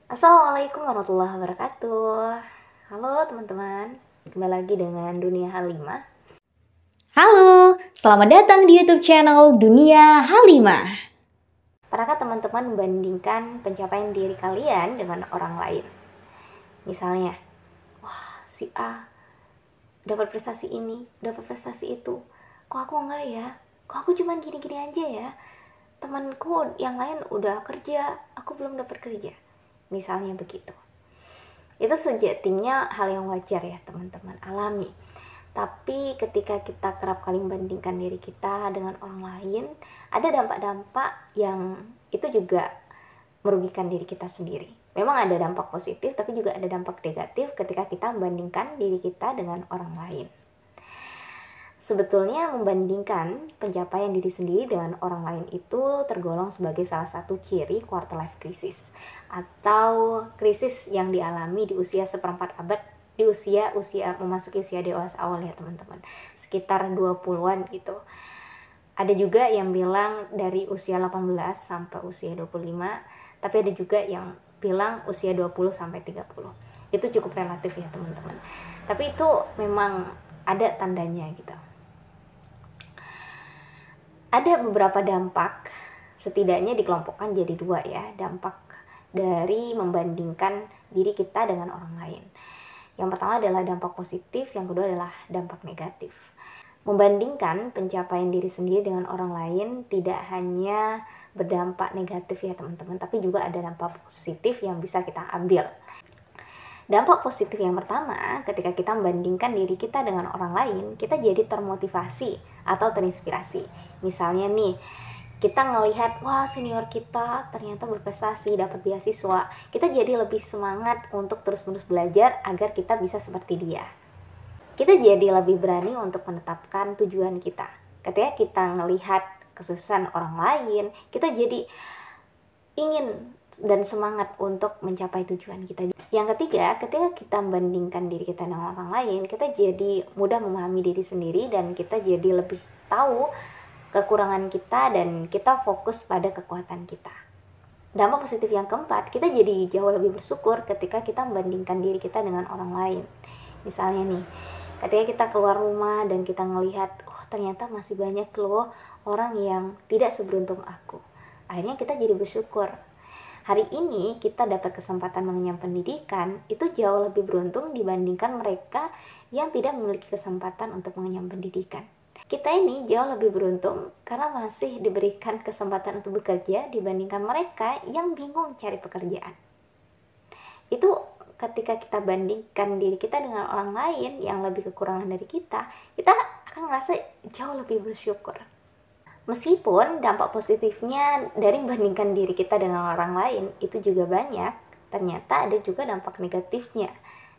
Assalamualaikum warahmatullahi wabarakatuh. Halo teman-teman, kembali lagi dengan Dunia Halimah. Halo, selamat datang di YouTube channel Dunia Halimah. Pernahkah teman-teman membandingkan pencapaian diri kalian dengan orang lain? Misalnya, wah si A dapat prestasi ini, dapat prestasi itu. Kok aku enggak ya? Kok aku cuman gini-gini aja ya? Temanku yang lain udah kerja, aku belum dapat kerja. Misalnya begitu. Itu sejatinya hal yang wajar ya teman-teman, alami. Tapi ketika kita kerap kali membandingkan diri kita dengan orang lain, ada dampak-dampak yang itu juga merugikan diri kita sendiri. Memang ada dampak positif, tapi juga ada dampak negatif ketika kita membandingkan diri kita dengan orang lain. Sebetulnya membandingkan pencapaian diri sendiri dengan orang lain itu tergolong sebagai salah satu ciri quarter life crisis atau krisis yang dialami di usia seperempat abad, di usia memasuki usia dewasa awal ya teman-teman, sekitar 20-an gitu. Ada juga yang bilang dari usia 18 sampai usia 25, tapi ada juga yang bilang usia 20 sampai 30. Itu cukup relatif ya teman-teman. Tapi itu memang ada tandanya gitu. Ada beberapa dampak, setidaknya dikelompokkan jadi dua ya, dampak dari membandingkan diri kita dengan orang lain. Yang pertama adalah dampak positif, yang kedua adalah dampak negatif. Membandingkan pencapaian diri sendiri dengan orang lain tidak hanya berdampak negatif ya teman-teman, tapi juga ada dampak positif yang bisa kita ambil. Dampak positif yang pertama, ketika kita membandingkan diri kita dengan orang lain, kita jadi termotivasi atau terinspirasi. Misalnya nih, kita ngelihat, wah senior kita ternyata berprestasi, dapat beasiswa. Kita jadi lebih semangat untuk terus-menerus belajar agar kita bisa seperti dia. Kita jadi lebih berani untuk menetapkan tujuan kita. Ketika kita ngelihat kesuksesan orang lain, kita jadi ingin dan semangat untuk mencapai tujuan kita. Yang ketiga, ketika kita membandingkan diri kita dengan orang lain, kita jadi mudah memahami diri sendiri dan kita jadi lebih tahu kekurangan kita dan kita fokus pada kekuatan kita. Dampak positif yang keempat, kita jadi jauh lebih bersyukur ketika kita membandingkan diri kita dengan orang lain. Misalnya nih, ketika kita keluar rumah dan kita ngelihat, oh ternyata masih banyak loh orang yang tidak seberuntung aku. Akhirnya kita jadi bersyukur. Hari ini kita dapat kesempatan mengenyam pendidikan, itu jauh lebih beruntung dibandingkan mereka yang tidak memiliki kesempatan untuk mengenyam pendidikan. Kita ini jauh lebih beruntung karena masih diberikan kesempatan untuk bekerja dibandingkan mereka yang bingung cari pekerjaan. Itu ketika kita bandingkan diri kita dengan orang lain yang lebih kekurangan dari kita akan ngerasa jauh lebih bersyukur. Meskipun dampak positifnya dari membandingkan diri kita dengan orang lain itu juga banyak, ternyata ada juga dampak negatifnya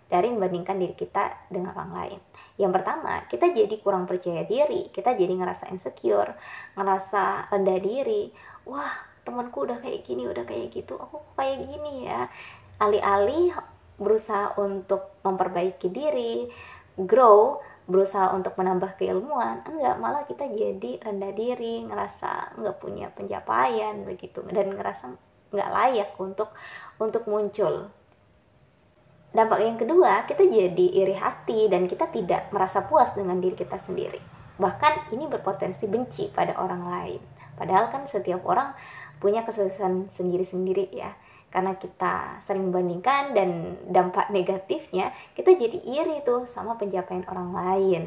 dari membandingkan diri kita dengan orang lain. Yang pertama, kita jadi kurang percaya diri, kita jadi ngerasa insecure, ngerasa rendah diri. Wah, temanku udah kayak gini, udah kayak gitu, aku kayak gini ya. Alih-alih berusaha untuk memperbaiki diri, grow, berusaha untuk menambah keilmuan, enggak, malah kita jadi rendah diri, ngerasa enggak punya pencapaian begitu, dan ngerasa enggak layak untuk muncul. Dampak yang kedua, kita jadi iri hati dan kita tidak merasa puas dengan diri kita sendiri. Bahkan ini berpotensi benci pada orang lain. Padahal kan setiap orang punya kesuksesan sendiri-sendiri ya. Karena kita sering membandingkan dan dampak negatifnya, kita jadi iri tuh sama pencapaian orang lain.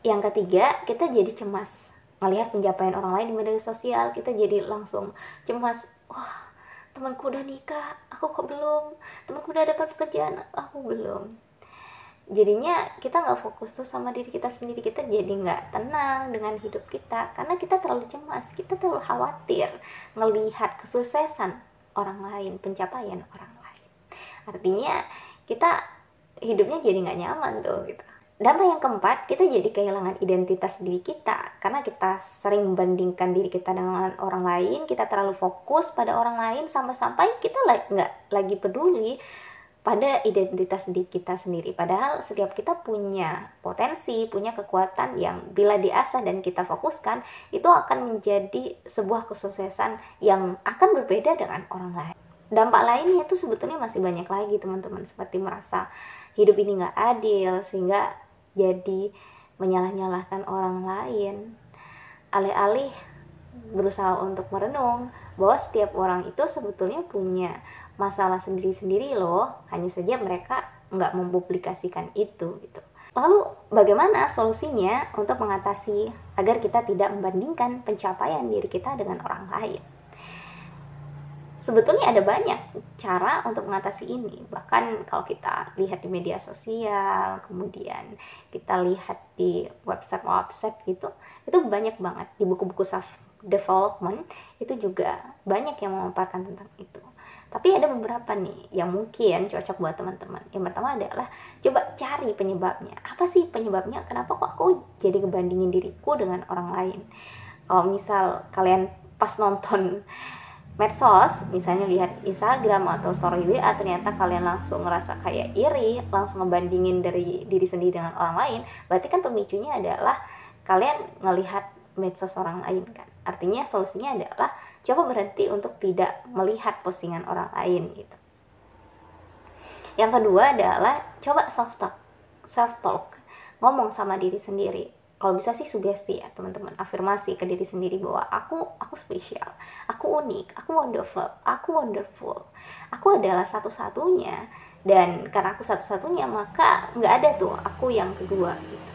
Yang ketiga, kita jadi cemas. Melihat pencapaian orang lain di media sosial, kita jadi langsung cemas. Wah, temanku udah nikah, aku kok belum? Temanku udah dapat pekerjaan, aku belum. Jadinya kita nggak fokus tuh sama diri kita sendiri, kita jadi nggak tenang dengan hidup kita. Karena kita terlalu cemas, kita terlalu khawatir melihat kesuksesan orang lain, pencapaian orang lain. Artinya kita hidupnya jadi nggak nyaman tuh gitu. Dampak yang keempat, kita jadi kehilangan identitas diri kita karena kita sering membandingkan diri kita dengan orang lain. Kita terlalu fokus pada orang lain sampai-sampai kita nggak lagi peduli pada identitas diri kita sendiri. Padahal setiap kita punya potensi, punya kekuatan yang bila diasah dan kita fokuskan, itu akan menjadi sebuah kesuksesan yang akan berbeda dengan orang lain. dampak lainnya itu sebetulnya masih banyak lagi teman-teman, seperti merasa hidup ini nggak adil sehingga jadi menyalah-nyalahkan orang lain, alih-alih berusaha untuk merenung bahwa setiap orang itu sebetulnya punya masalah sendiri-sendiri loh, hanya saja mereka nggak mempublikasikan itu gitu. Lalu bagaimana solusinya untuk mengatasi agar kita tidak membandingkan pencapaian diri kita dengan orang lain? Sebetulnya ada banyak cara untuk mengatasi ini. Bahkan kalau kita lihat di media sosial, kemudian kita lihat di website-website gitu, itu banyak banget. Di buku-buku self development itu juga banyak yang memaparkan tentang itu. Tapi ada beberapa nih yang mungkin cocok buat teman-teman. Yang pertama adalah coba cari penyebabnya. Apa sih penyebabnya? Kenapa kok aku jadi ngebandingin diriku dengan orang lain? Kalau misal kalian pas nonton medsos, misalnya lihat Instagram atau story WA, ternyata kalian langsung ngerasa kayak iri, langsung ngebandingin dari diri sendiri dengan orang lain, berarti kan pemicunya adalah kalian ngelihat medsos orang lain kan. Artinya solusinya adalah coba berhenti untuk tidak melihat postingan orang lain gitu. Yang kedua adalah coba self talk, ngomong sama diri sendiri. Kalau bisa sih sugesti ya teman-teman, afirmasi ke diri sendiri bahwa aku spesial, aku unik, aku wonderful, aku adalah satu-satunya, dan karena aku satu-satunya maka nggak ada tuh aku yang kedua gitu.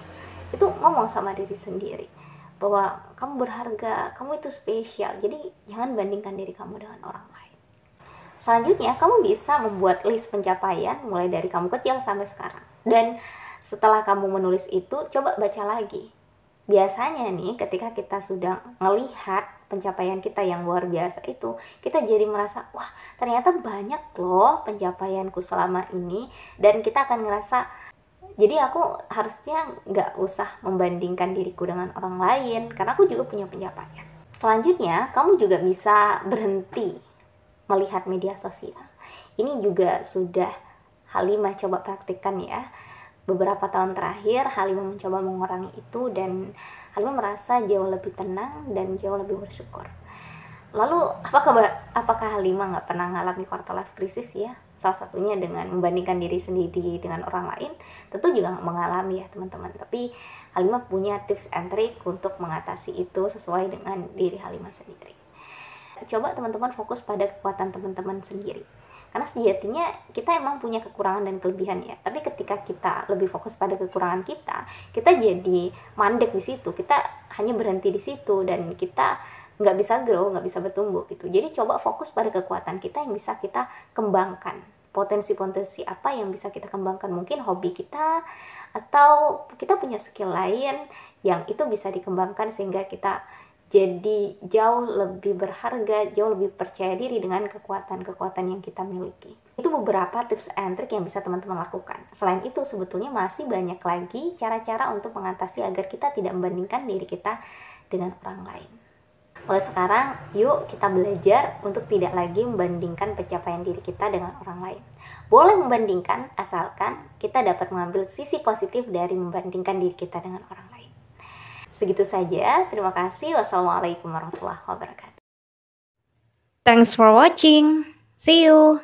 Itu ngomong sama diri sendiri bahwa kamu berharga, kamu itu spesial, jadi jangan bandingkan diri kamu dengan orang lain. Selanjutnya kamu bisa membuat list pencapaian mulai dari kamu kecil sampai sekarang, dan setelah kamu menulis itu, coba baca lagi. Biasanya nih, ketika kita sudah melihat pencapaian kita yang luar biasa itu, kita jadi merasa, wah ternyata banyak loh pencapaianku selama ini. Dan kita akan ngerasa, jadi aku harusnya nggak usah membandingkan diriku dengan orang lain, karena aku juga punya pencapaian. Selanjutnya, kamu juga bisa berhenti melihat media sosial. Ini juga sudah Halimah coba praktikkan ya. Beberapa tahun terakhir Halimah mencoba mengurangi itu, dan Halimah merasa jauh lebih tenang dan jauh lebih bersyukur. Lalu apakah Halimah nggak pernah mengalami quarter life crisis ya? Salah satunya dengan membandingkan diri sendiri dengan orang lain. Tentu juga nggak mengalami ya teman-teman. Tapi Halimah punya tips and trick untuk mengatasi itu sesuai dengan diri Halimah sendiri. Coba teman-teman fokus pada kekuatan teman-teman sendiri. Karena sejatinya kita emang punya kekurangan dan kelebihan ya. Tapi ketika kita lebih fokus pada kekurangan kita jadi mandek di situ. Kita hanya berhenti di situ dan kita nggak bisa grow, nggak bisa bertumbuh gitu. Jadi coba fokus pada kekuatan kita yang bisa kita kembangkan. Potensi-potensi apa yang bisa kita kembangkan? Mungkin hobi kita, atau kita punya skill lain yang itu bisa dikembangkan sehingga kita jadi jauh lebih berharga, jauh lebih percaya diri dengan kekuatan-kekuatan yang kita miliki. Itu beberapa tips and trick yang bisa teman-teman lakukan. Selain itu sebetulnya masih banyak lagi cara-cara untuk mengatasi agar kita tidak membandingkan diri kita dengan orang lain. Mulai sekarang, yuk kita belajar untuk tidak lagi membandingkan pencapaian diri kita dengan orang lain. Boleh membandingkan, asalkan kita dapat mengambil sisi positif dari membandingkan diri kita dengan orang lain. Segitu saja, terima kasih. Wassalamualaikum warahmatullahi wabarakatuh. Thanks for watching. See you.